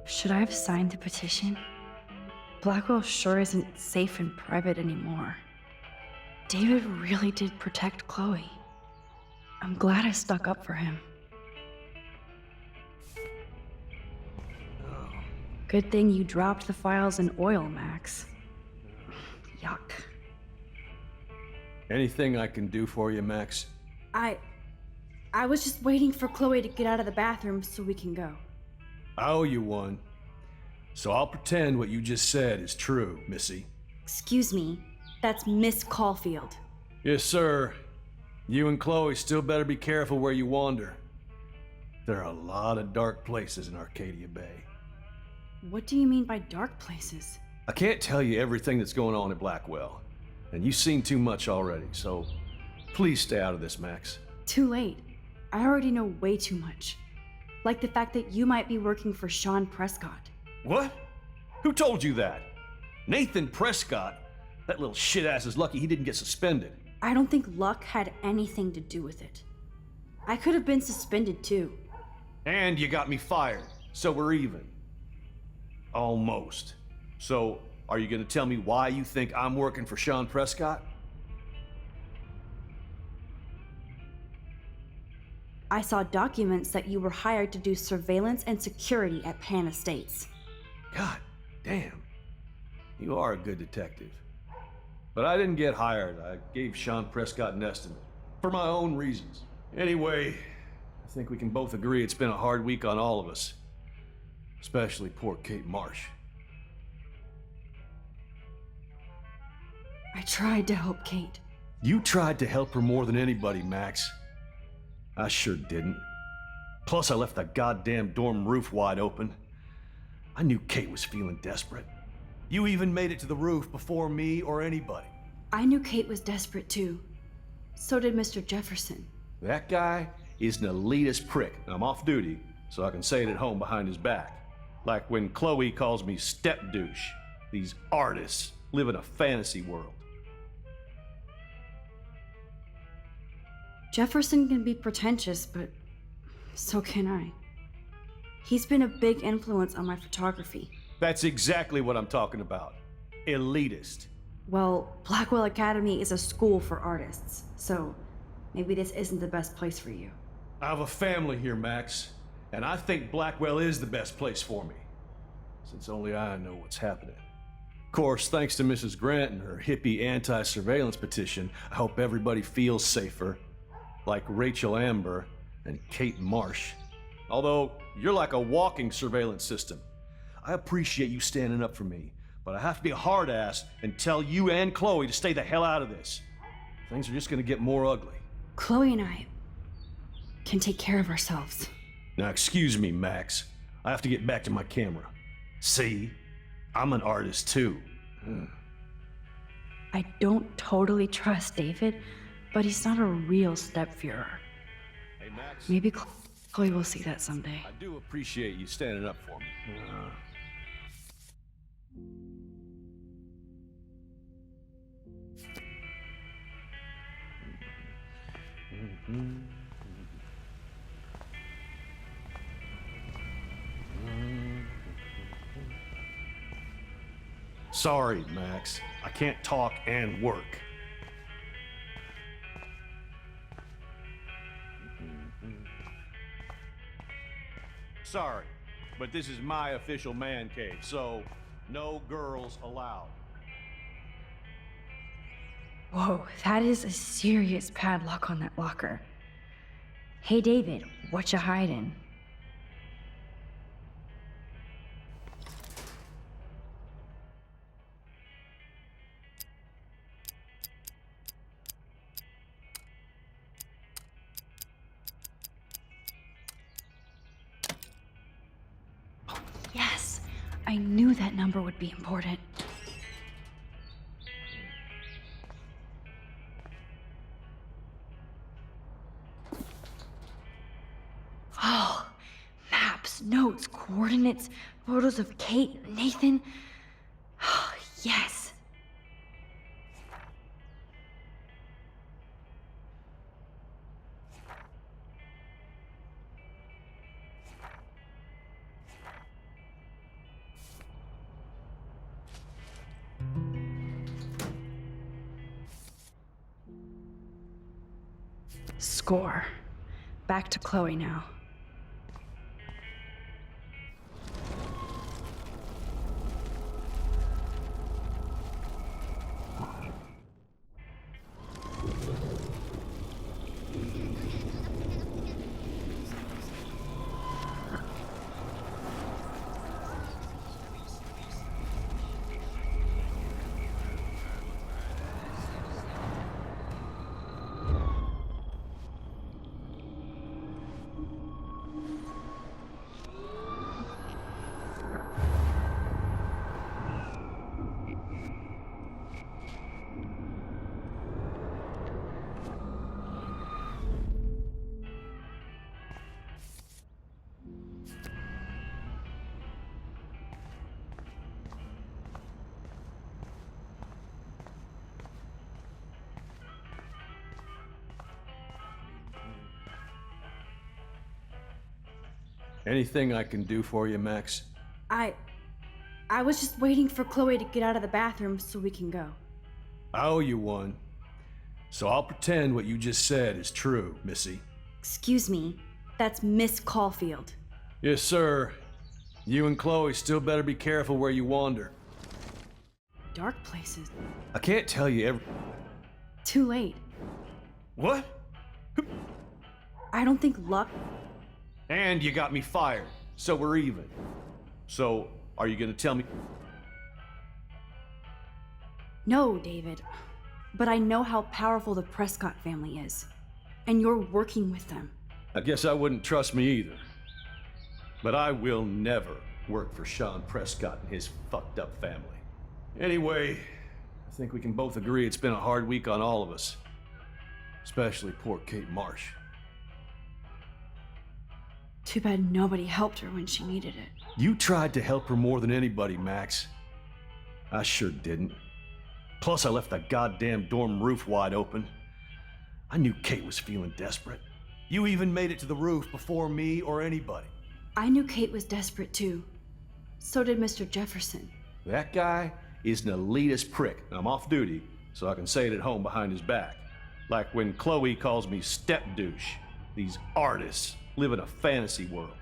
Should I have signed the petition? Blackwell sure isn't safe and private anymore. David really did protect Chloe. I'm glad I stuck up for him. Good thing you dropped the files in oil, Max. Yuck. Anything I can do for you, Max? I was just waiting for Chloe to get out of the bathroom so we can go. I owe you one. So I'll pretend what you just said is true, Missy. Excuse me, that's Miss Caulfield. Yes, sir. You and Chloe still better be careful where you wander. There are a lot of dark places in Arcadia Bay. What do you mean by dark places? I can't tell you everything that's going on at Blackwell, and you've seen too much already, so please stay out of this, Max. Too late. I already know way too much. Like the fact that you might be working for Sean Prescott. What? Who told you that? Nathan Prescott? That little shit-ass is lucky he didn't get suspended. I don't think luck had anything to do with it. I could have been suspended too. And you got me fired, so we're even. Almost. So, are you gonna tell me why you think I'm working for Sean Prescott? I saw documents that you were hired to do surveillance and security at Pan Estates. God damn. You are a good detective. But I didn't get hired. I gave Sean Prescott an estimate. For my own reasons. Anyway, I think we can both agree it's been a hard week on all of us. Especially poor Kate Marsh. I tried to help Kate. You tried to help her more than anybody, Max. I sure didn't. Plus, I left the goddamn dorm roof wide open. I knew Kate was feeling desperate. You even made it to the roof before me or anybody. I knew Kate was desperate too. So did Mr. Jefferson. That guy is an elitist prick, and I'm off duty, so I can say it at home behind his back. Like when Chloe calls me step douche. These artists live in a fantasy world. Jefferson can be pretentious, but so can I. He's been a big influence on my photography. That's exactly what I'm talking about. Elitist. Well, Blackwell Academy is a school for artists, so maybe this isn't the best place for you. I have a family here, Max, and I think Blackwell is the best place for me, since only I know what's happening. Of course, thanks to Mrs. Grant and her hippie anti-surveillance petition, I hope everybody feels safer, like Rachel Amber and Kate Marsh. Although, you're like a walking surveillance system. I appreciate you standing up for me, but I have to be a hard ass and tell you and Chloe to stay the hell out of this. Things are just gonna get more ugly. Chloe and I can take care of ourselves. Now excuse me, Max. I have to get back to my camera. See? I'm an artist too. I don't totally trust David, but he's not a real stepfuhrer. Hey, Max. Maybe Chloe will see that someday. I do appreciate you standing up for me. Sorry, Max. I can't talk and work. Sorry, but this is my official man cave, so no girls allowed. Whoa, that is a serious padlock on that locker. Hey David, what you hiding? Yes, I knew that number would be important. Oh, maps, notes, coordinates, photos of Kate, Nathan. Oh, yes. score. Back to Chloe now. Anything I can do for you, Max? I was just waiting for Chloe to get out of the bathroom so we can go. I owe you one. So I'll pretend what you just said is true, Missy. Excuse me, that's Miss Caulfield. Yes, sir. You and Chloe still better be careful where you wander. Dark places. I can't tell you Too late. What? I don't think luck. And you got me fired, so we're even. So, are you gonna tell me? No, David. But I know how powerful the Prescott family is. And you're working with them. I guess I wouldn't trust me either. But I will never work for Sean Prescott and his fucked up family. Anyway, I think we can both agree it's been a hard week on all of us. Especially poor Kate Marsh. Too bad nobody helped her when she needed it. You tried to help her more than anybody, Max. I sure didn't. Plus, I left the goddamn dorm roof wide open. I knew Kate was feeling desperate. You even made it to the roof before me or anybody. I knew Kate was desperate too. So did Mr. Jefferson. That guy is an elitist prick, and I'm off duty, so I can say it at home behind his back. Like when Chloe calls me step douche. These artists live in a fantasy world.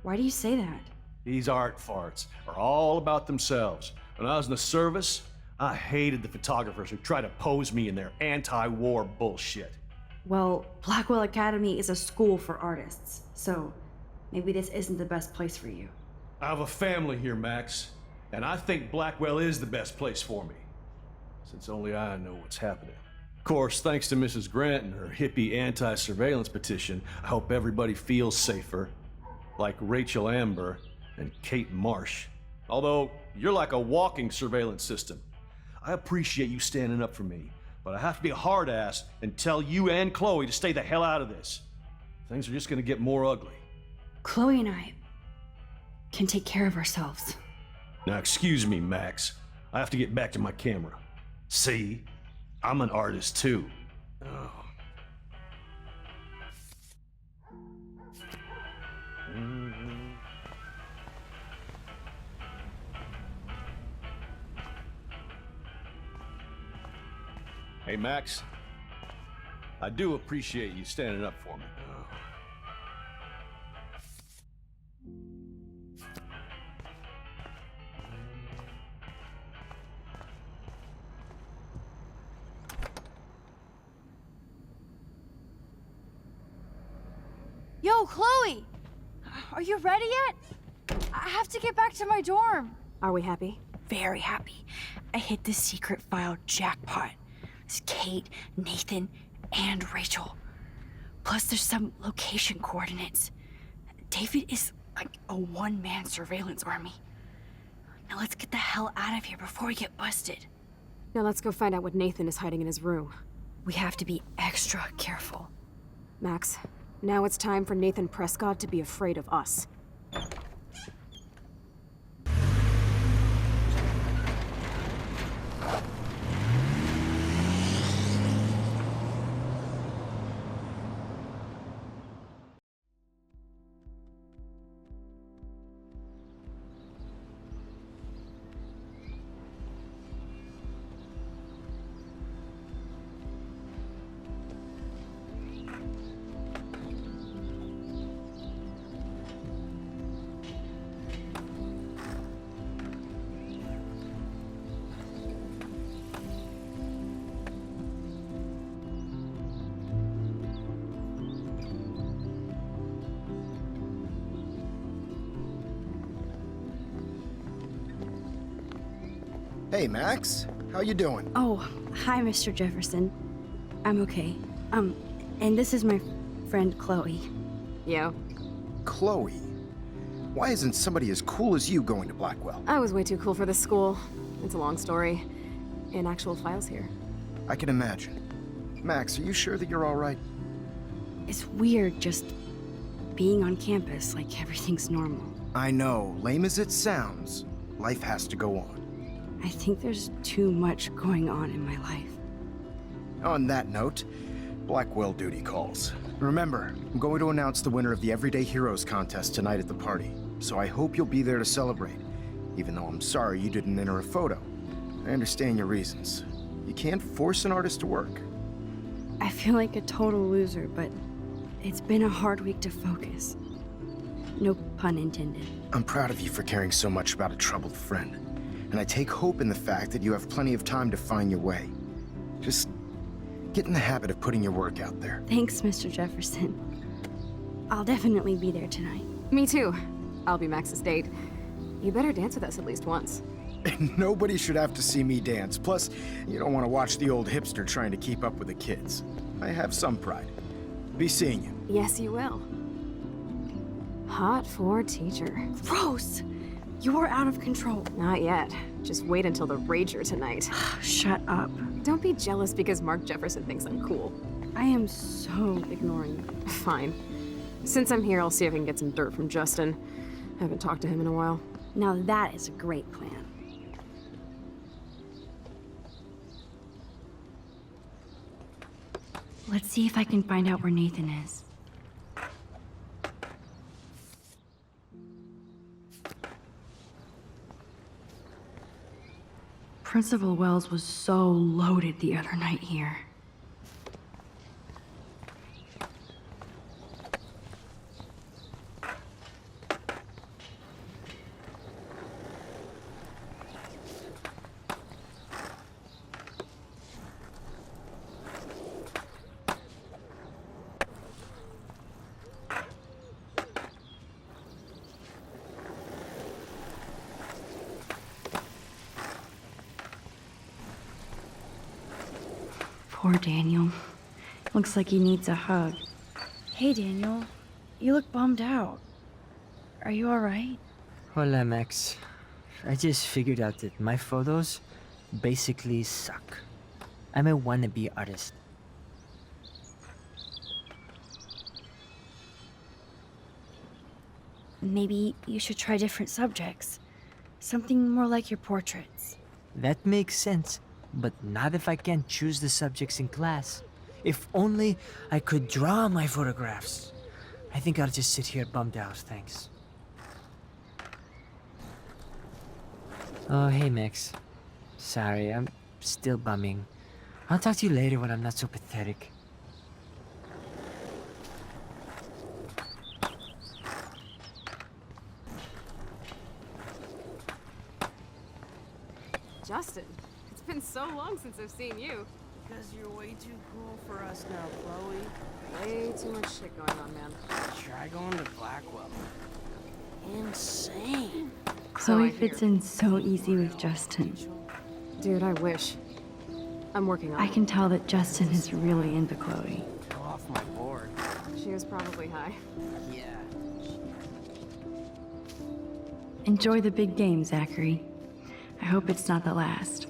Why do you say that? These art farts are all about themselves. When I was in the service, I hated the photographers who try to pose me in their anti-war bullshit. Well, Blackwell Academy is a school for artists, so maybe this isn't the best place for you. I have a family here, Max, and I think Blackwell is the best place for me, since only I know what's happening. Of course, thanks to Mrs. Grant and her hippie anti-surveillance petition, I hope everybody feels safer, like Rachel Amber and Kate Marsh. Although, you're like a walking surveillance system. I appreciate you standing up for me, but I have to be a hard ass and tell you and Chloe to stay the hell out of this. Things are just gonna get more ugly. Chloe and I can take care of ourselves. Now, excuse me, Max. I have to get back to my camera. See? I'm an artist, too. Oh. Hey, Max. I do appreciate you standing up for me. Yo, Chloe! Are you ready yet? I have to get back to my dorm. Are we happy? Very happy. I hit the secret file jackpot. It's Kate, Nathan, and Rachel. Plus, there's some location coordinates. David is like a one-man surveillance army. Now let's get the hell out of here before we get busted. Now let's go find out what Nathan is hiding in his room. We have to be extra careful. Max, now it's time for Nathan Prescott to be afraid of us. Hey, Max. How you doing? Oh, hi, Mr. Jefferson. I'm okay. And this is my friend Chloe. Yo, Chloe. Why isn't somebody as cool as you going to Blackwell? I was way too cool for this school. It's a long story. In actual files here. I can imagine. Max, are you sure that you're all right? It's weird just being on campus like everything's normal. I know, lame as it sounds, life has to go on. I think there's too much going on in my life. On that note, Blackwell duty calls. Remember, I'm going to announce the winner of the Everyday Heroes contest tonight at the party, so I hope you'll be there to celebrate, even though I'm sorry you didn't enter a photo. I understand your reasons. You can't force an artist to work. I feel like a total loser, but it's been a hard week to focus. No pun intended. I'm proud of you for caring so much about a troubled friend, and I take hope in the fact that you have plenty of time to find your way. Just get in the habit of putting your work out there. Thanks, Mr. Jefferson. I'll definitely be there tonight. Me too. I'll be Max's date. You better dance with us at least once. Nobody should have to see me dance. Plus, you don't want to watch the old hipster trying to keep up with the kids. I have some pride. Be seeing you. Yes, you will. Hot for teacher. Rose! You are out of control. Not yet. Just wait until the Rager tonight. Shut up. Don't be jealous because Mark Jefferson thinks I'm cool. I am so ignoring you. Fine. Since I'm here, I'll see if I can get some dirt from Justin. Haven't talked to him in a while. Now that is a great plan. Let's see if I can find out where Nathan is. Principal Wells was so loaded the other night here. Poor Daniel. Looks like he needs a hug. Hey, Daniel. You look bummed out. Are you alright? Hola, Max. I just figured out that my photos basically suck. I'm a wannabe artist. Maybe you should try different subjects. Something more like your portraits. That makes sense, but not if I can't choose the subjects in class. If only I could draw my photographs. I think I'll just sit here bummed out, thanks. Oh, hey, Max. Sorry, I'm still bumming. I'll talk to you later when I'm not so pathetic. Justin, it's been so long since I've seen you. Because you're way too cool for us now, Chloe. Way too much shit going on, man. Try going to Blackwell. Insane. Chloe I fits hear. in so easy with Justin. Dude, I wish. I'm working on I it. can tell that Justin is really into Chloe. Go off my board. She was probably high. Yeah. Enjoy the big game, Zachary. I hope it's not the last.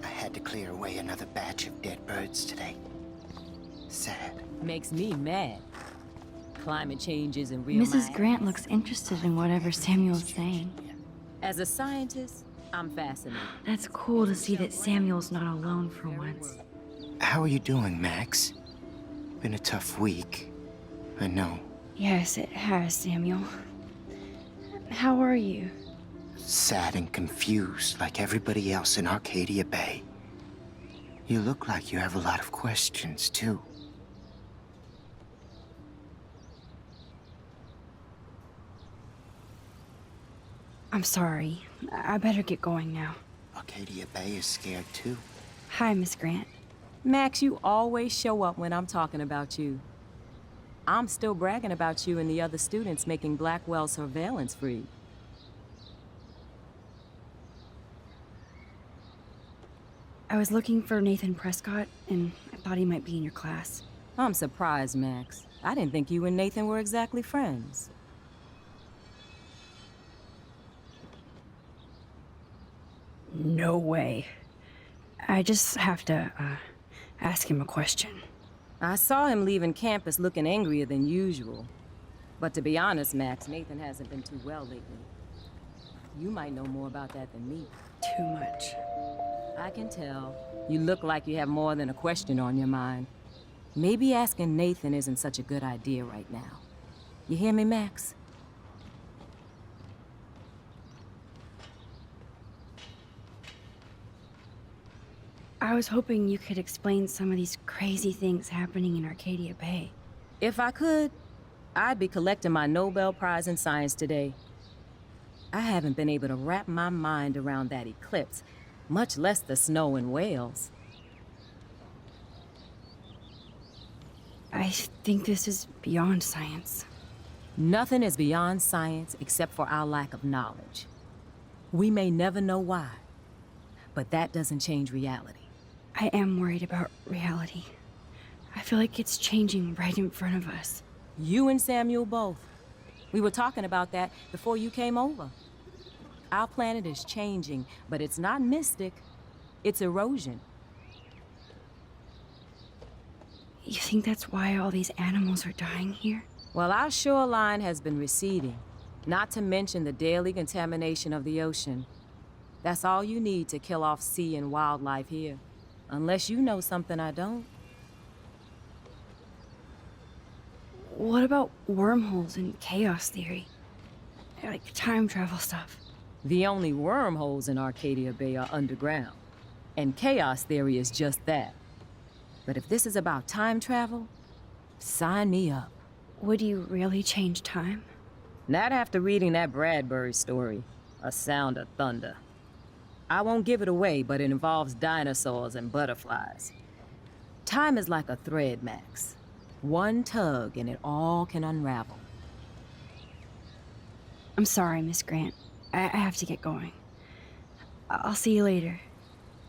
I had to clear away another batch of dead birds today. Sad. Makes me mad. Climate change isn't real. Mrs. Grant looks interested in whatever Samuel's saying. As a scientist, I'm fascinated. That's cool to see that Samuel's not alone for once. How are you doing, Max? Been a tough week. I know. Yes, it has, Samuel. How are you? Sad and confused like everybody else in Arcadia Bay. You look like you have a lot of questions, too. I'm sorry. I better get going now. Arcadia Bay is scared, too. Hi, Miss Grant. Max, you always show up when I'm talking about you. I'm still bragging about you and the other students making Blackwell surveillance free. I was looking for Nathan Prescott, and I thought he might be in your class. I'm surprised, Max. I didn't think you and Nathan were exactly friends. No way. I just have to, ask him a question. I saw him leaving campus looking angrier than usual. But to be honest, Max, Nathan hasn't been too well lately. You might know more about that than me. Too much. I can tell. You look like you have more than a question on your mind. Maybe asking Nathan isn't such a good idea right now. You hear me, Max? I was hoping you could explain some of these crazy things happening in Arcadia Bay. If I could, I'd be collecting my Nobel Prize in Science today. I haven't been able to wrap my mind around that eclipse, much less the snow in Wales. I think this is beyond science. Nothing is beyond science except for our lack of knowledge. We may never know why, but that doesn't change reality. I am worried about reality. I feel like it's changing right in front of us. You and Samuel both. We were talking about that before you came over. Our planet is changing, but it's not mystic. It's erosion. You think that's why all these animals are dying here? Well, our shoreline has been receding, not to mention the daily contamination of the ocean. That's all you need to kill off sea and wildlife here. Unless you know something I don't. What about wormholes and chaos theory? Like time travel stuff. The only wormholes in Arcadia Bay are underground. And chaos theory is just that. But if this is about time travel, sign me up. Would you really change time? Not after reading that Bradbury story, A Sound of Thunder. I won't give it away, but it involves dinosaurs and butterflies. Time is like a thread, Max. One tug and it all can unravel. I'm sorry, Miss Grant. I have to get going. I'll see you later.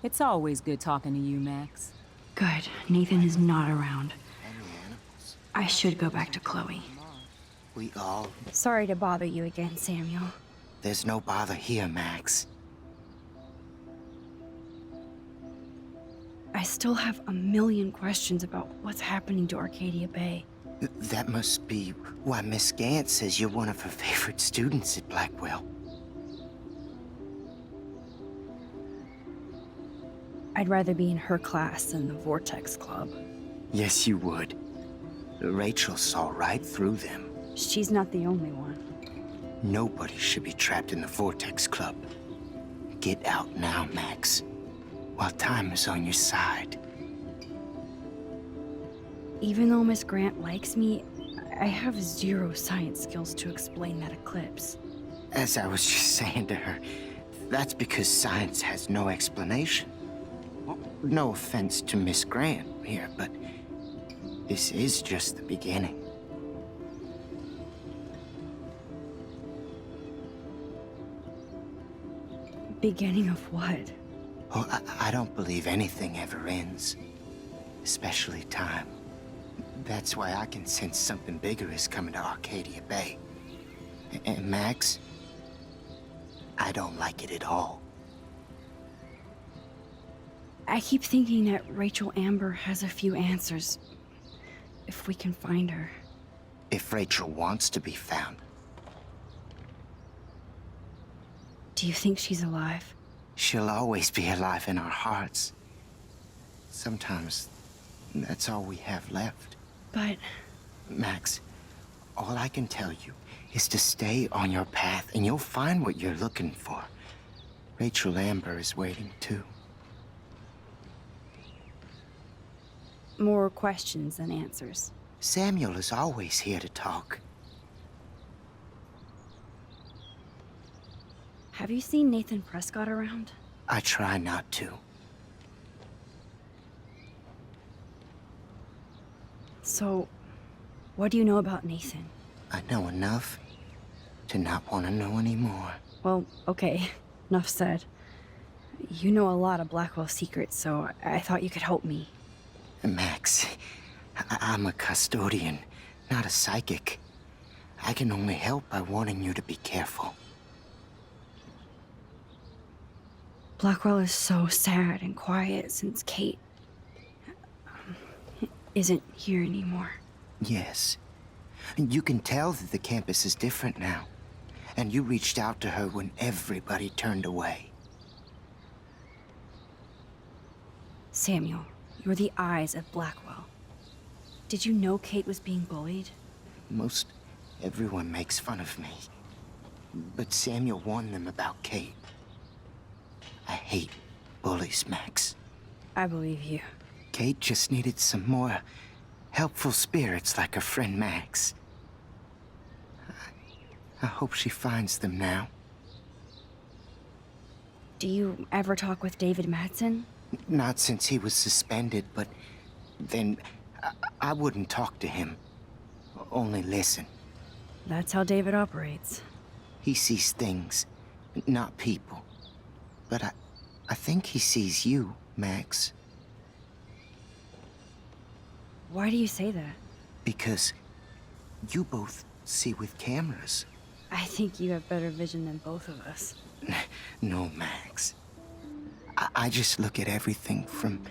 It's always good talking to you, Max. Good. Nathan is not around. Any animals? I should go back to Chloe. We all... Sorry to bother you again, Samuel. There's no bother here, Max. I still have a million questions about what's happening to Arcadia Bay. That must be why Miss Gant says you're one of her favorite students at Blackwell. I'd rather be in her class than the Vortex Club. Yes, you would. Rachel saw right through them. She's not the only one. Nobody should be trapped in the Vortex Club. Get out now, Max, while time is on your side. Even though Miss Grant likes me, I have zero science skills to explain that eclipse. As I was just saying to her, that's because science has no explanation. No offense to Miss Grant here, but this is just the beginning. Beginning of what? Oh, I don't believe anything ever ends, especially time. That's why I can sense something bigger is coming to Arcadia Bay. And Max, I don't like it at all. I keep thinking that Rachel Amber has a few answers. If we can find her. If Rachel wants to be found. Do you think she's alive? She'll always be alive in our hearts. Sometimes, that's all we have left. But... Max, all I can tell you is to stay on your path and you'll find what you're looking for. Rachel Amber is waiting too. more questions than answers. Samuel is always here to talk. Have you seen Nathan Prescott around? I try not to. So, what do you know about Nathan? I know enough to not want to know anymore. Well, okay, enough said. You know a lot of Blackwell secrets, so I thought you could help me. Max, I'm a custodian, not a psychic. I can only help by warning you to be careful. Blackwell is so sad and quiet since Kate isn't here anymore. Yes. You can tell that the campus is different now. And you reached out to her when everybody turned away. Samuel, you're the eyes of Blackwell. Did you know Kate was being bullied? Most everyone makes fun of me. But Samuel warned them about Kate. I hate bullies, Max. I believe you. Kate just needed some more helpful spirits like her friend Max. I hope she finds them now. Do you ever talk with David Madsen? Not since he was suspended, but then I wouldn't talk to him. Only listen. That's how David operates. He sees things, not people. But I think he sees you, Max. Why do you say that? Because you both see with cameras. I think you have better vision than both of us. No, Max. I just look at everything from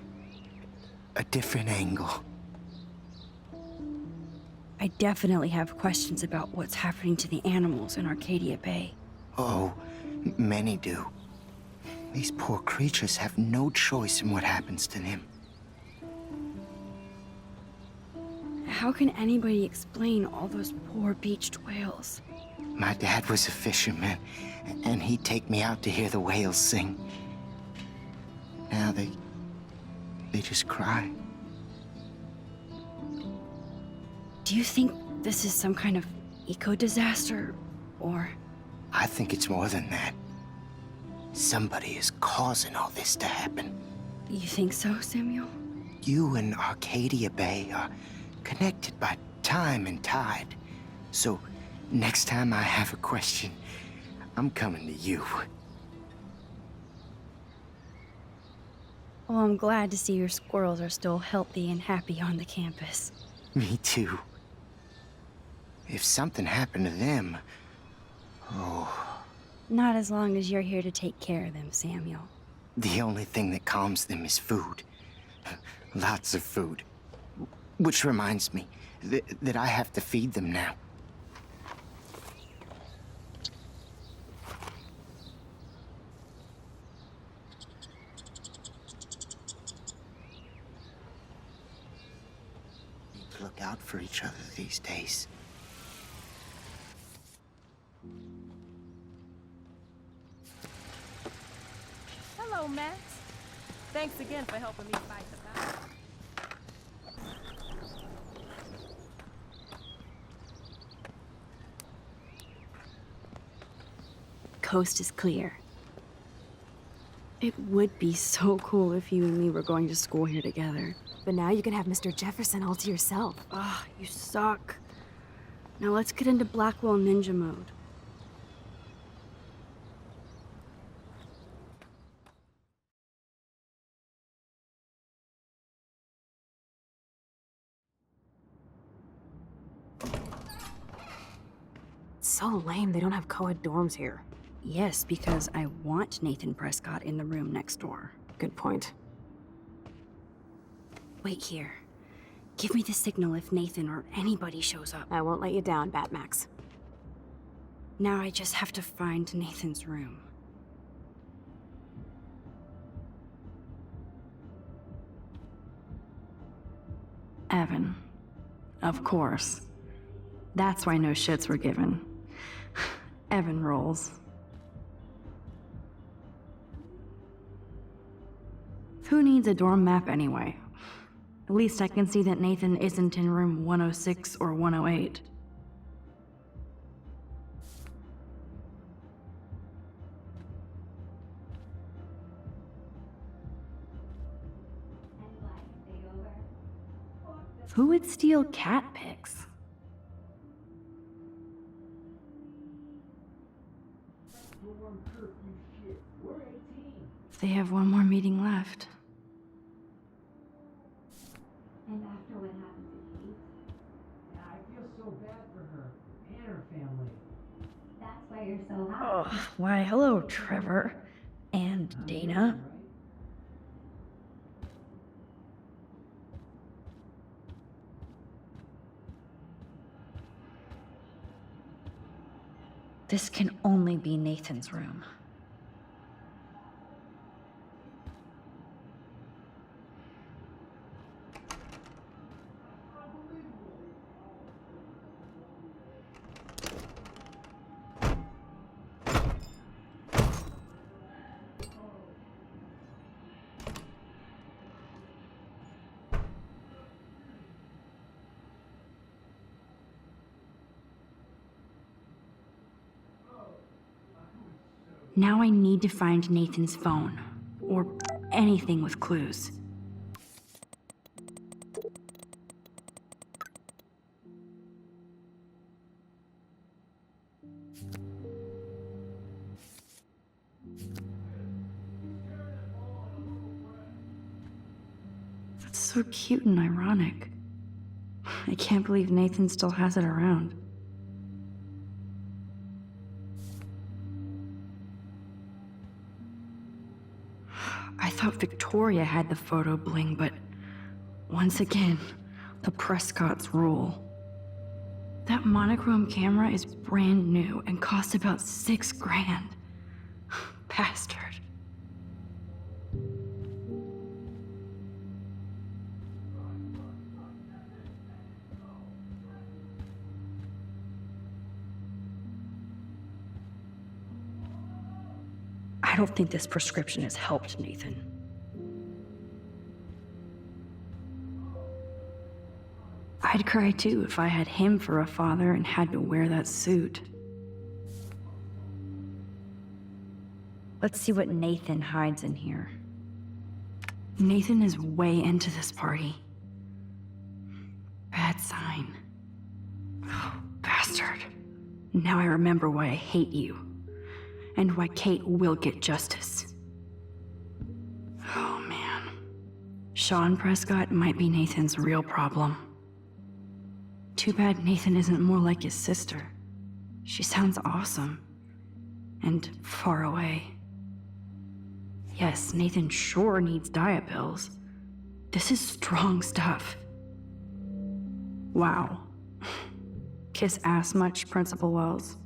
a different angle. I definitely have questions about what's happening to the animals in Arcadia Bay. Oh, many do. These poor creatures have no choice in what happens to them. How can anybody explain all those poor beached whales? My dad was a fisherman, and he'd take me out to hear the whales sing. Now they just cry. Do you think this is some kind of eco-disaster, or... I think it's more than that. Somebody is causing all this to happen. You think so, Samuel? You and Arcadia Bay are connected by time and tide. So, next time I have a question, I'm coming to you. Well, I'm glad to see your squirrels are still healthy and happy on the campus. Me too. If something happened to them... Oh... Not as long as you're here to take care of them, Samuel. The only thing that calms them is food. Lots of food. Which reminds me that I have to feed them now. Need to look out for each other these days. Hello, Max. Thanks again for helping me fight the battle. Coast is clear. It would be so cool if you and me were going to school here together. But now you can have Mr. Jefferson all to yourself. Ah, you suck. Now let's get into Blackwell Ninja mode. It's so lame they don't have co-ed dorms here. Yes, because I want Nathan Prescott in the room next door. Good point. Wait here. Give me the signal if Nathan or anybody shows up. I won't let you down, Batmax. Now I just have to find Nathan's room. Evan. Of course. That's why no shits were given. Evan rolls. Who needs a dorm map anyway? At least I can see that Nathan isn't in room 106 or 108. Who would steal cat pics? They have one more meeting left. And after what happened to Kate, Yeah, I feel so bad for her and her family. that's why you're so happy. Oh, why, hello, Trevor. And Dana. This can only be Nathan's room. Now I need to find Nathan's phone, or anything with clues. That's so cute and ironic. I can't believe Nathan still has it around. I thought Victoria had the photo bling, but once again, the Prescotts rule. That monochrome camera is brand new and cost about $6 grand. Bastard. I don't think this prescription has helped, Nathan. I'd cry too if I had him for a father and had to wear that suit. Let's see what Nathan hides in here. Nathan is way into this party. Bad sign. Oh, bastard. Now I remember why I hate you. And why Kate will get justice. Oh man. Sean Prescott might be Nathan's real problem. Too bad Nathan isn't more like his sister. She sounds awesome. And far away. Yes, Nathan sure needs diet pills. This is strong stuff. Wow. Kiss ass much, Principal Wells?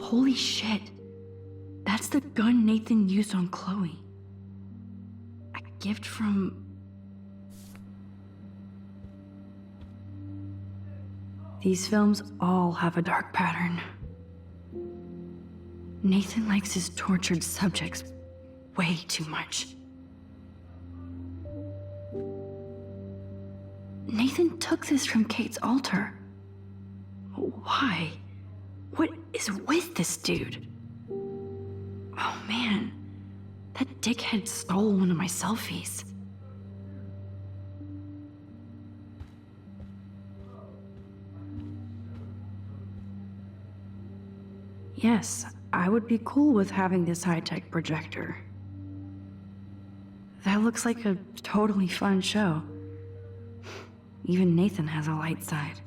Holy shit. That's the gun Nathan used on Chloe. A gift from... These films all have a dark pattern. Nathan likes his tortured subjects way too much. Nathan took this from Kate's altar. Why? What is with this dude? Oh man, that dickhead stole one of my selfies. Yes, I would be cool with having this high-tech projector. That looks like a totally fun show. Even Nathan has a light side.